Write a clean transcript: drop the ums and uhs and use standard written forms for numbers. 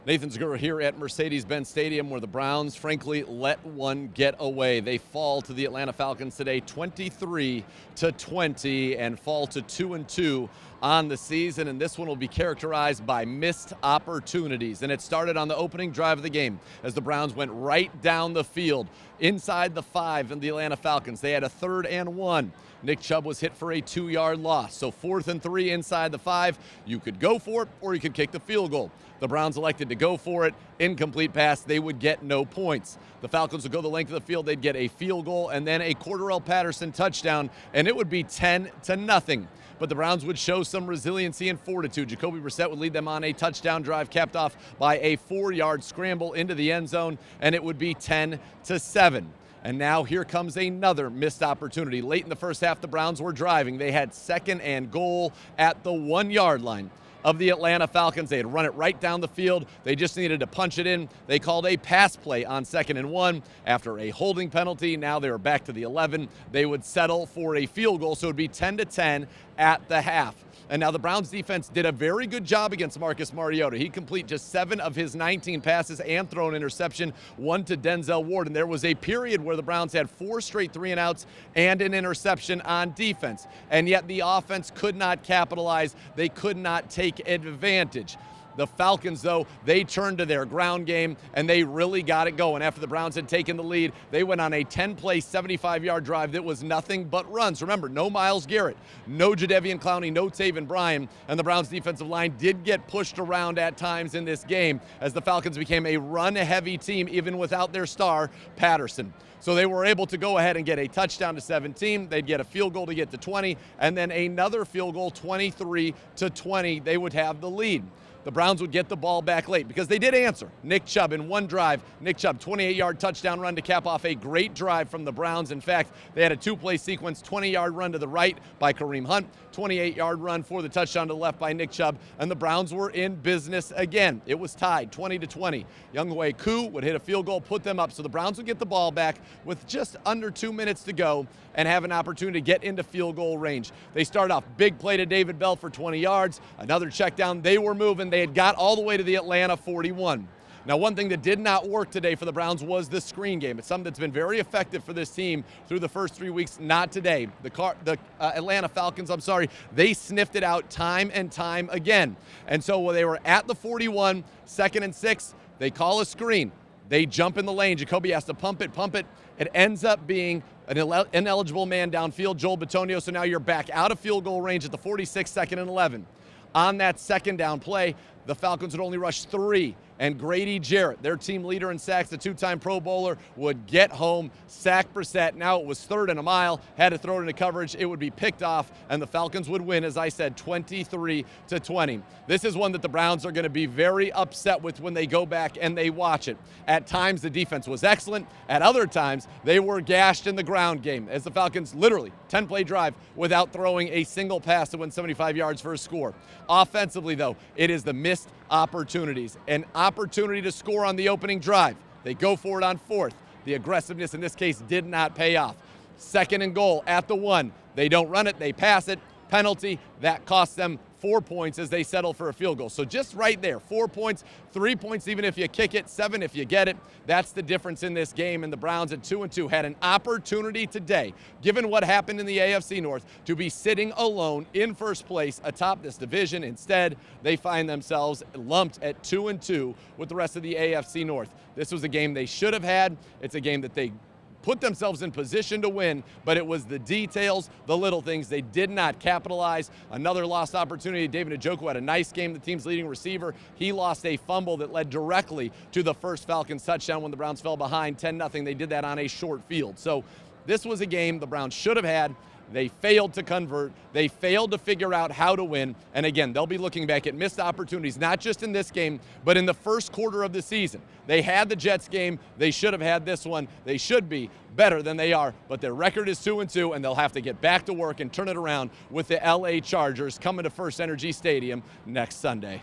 Nathan Zegura here at Mercedes-Benz Stadium, where the Browns, frankly, let one get away. They fall to the Atlanta Falcons today 23-20 and fall to 2-2 on the season, and this one will be characterized by missed opportunities. And it started on the opening drive of the game as the Browns went right down the field inside the 5 of the Atlanta Falcons. They had a 3rd and 1. Nick Chubb was hit for a 2-yard loss. So 4th and 3 inside the 5. You could go for it or you could kick the field goal. The Browns elected to go for it. Incomplete pass, they would get no points. The Falcons would go the length of the field. They'd get a field goal and then a Cordarrelle Patterson touchdown, and it would be 10-0. But the Browns would show some resiliency and fortitude. Jacoby Brissett would lead them on a touchdown drive capped off by a 4-yard scramble into the end zone, and it would be 10-7. And now here comes another missed opportunity. Late in the first half, the Browns were driving. They had 2nd and goal at the 1-yard line of the Atlanta Falcons. They had run it right down the field. They just needed to punch it in. They called a pass play on 2nd and 1 after a holding penalty. Now they were back to the 11. They would settle for a field goal, so it would be 10-10 at the half. And now the Browns defense did a very good job against Marcus Mariota. He completed just 7 of his 19 passes and thrown an interception, 1 to Denzel Ward. And there was a period where the Browns had 4 straight 3-and-outs and an interception on defense. And yet the offense could not capitalize. They could not take advantage. The Falcons, though, they turned to their ground game, and they really got it going. After the Browns had taken the lead, they went on a 10-play, 75-yard drive that was nothing but runs. Remember, no Myles Garrett, no Jadeveon Clowney, no Taven Bryan, and the Browns' defensive line did get pushed around at times in this game as the Falcons became a run-heavy team, even without their star, Patterson. So they were able to go ahead and get a touchdown to 17. They'd get a field goal to get to 20, and then another field goal, 23-20. They would have the lead. The Browns would get the ball back late because they did answer. Nick Chubb in one drive. Nick Chubb, 28-yard touchdown run to cap off a great drive from the Browns. In fact, they had a 2-play sequence, 20-yard run to the right by Kareem Hunt, 28-yard run for the touchdown to the left by Nick Chubb, and the Browns were in business again. It was tied 20-20. Younghoe Koo would hit a field goal, put them up, so the Browns would get the ball back with just under 2 minutes to go and have an opportunity to get into field goal range. They start off big play to David Bell for 20 yards, another check down. They were moving. They had got all the way to the Atlanta 41. Now, one thing that did not work today for the Browns was the screen game. It's something that's been very effective for this team through the first 3 weeks. Not today. The Atlanta Falcons, they sniffed it out time and time again. And so when they were at the 41, 2nd and 6, they call a screen. They jump in the lane. Jacoby has to pump it. It ends up being an ineligible man downfield, Joel Bitonio. So now you're back out of field goal range at the 46, 2nd and 11. On that 2nd down play, the Falcons would only rush 3, and Grady Jarrett, their team leader in sacks, the 2-time Pro Bowler, would get home, sack Brissett. Now it was 3rd and a mile, had to throw it into coverage. It would be picked off, and the Falcons would win, as I said, 23-20. This is one that the Browns are going to be very upset with when they go back and they watch it. At times, the defense was excellent. At other times, they were gashed in the ground game, as the Falcons literally 10-play drive without throwing a single pass to win 75 yards for a score. Offensively, though, it is the missed opportunities. An opportunity to score on the opening drive. They go for it on 4th. The aggressiveness in this case did not pay off. 2nd and goal at the 1. They don't run it, they pass it. Penalty, that costs them 4 points as they settle for a field goal. So just right there, 4 points, 3 points even if you kick it, 7 if you get it. That's the difference in this game, and the Browns at 2-2 had an opportunity today, given what happened in the AFC North, to be sitting alone in first place atop this division. Instead, they find themselves lumped at 2-2 with the rest of the AFC North. This was a game they should have had. It's a game that they put themselves in position to win, but it was the details, the little things. They did not capitalize. Another lost opportunity. David Njoku had a nice game, the team's leading receiver. He lost a fumble that led directly to the first Falcons touchdown when the Browns fell behind 10-0. They did that on a short field. So this was a game the Browns should have had. They failed to convert. They failed to figure out how to win. And again, they'll be looking back at missed opportunities, not just in this game, but in the first quarter of the season. They had the Jets game. They should have had this one. They should be better than they are, but their record is 2-2, and they'll have to get back to work and turn it around with the LA Chargers coming to First Energy Stadium next Sunday.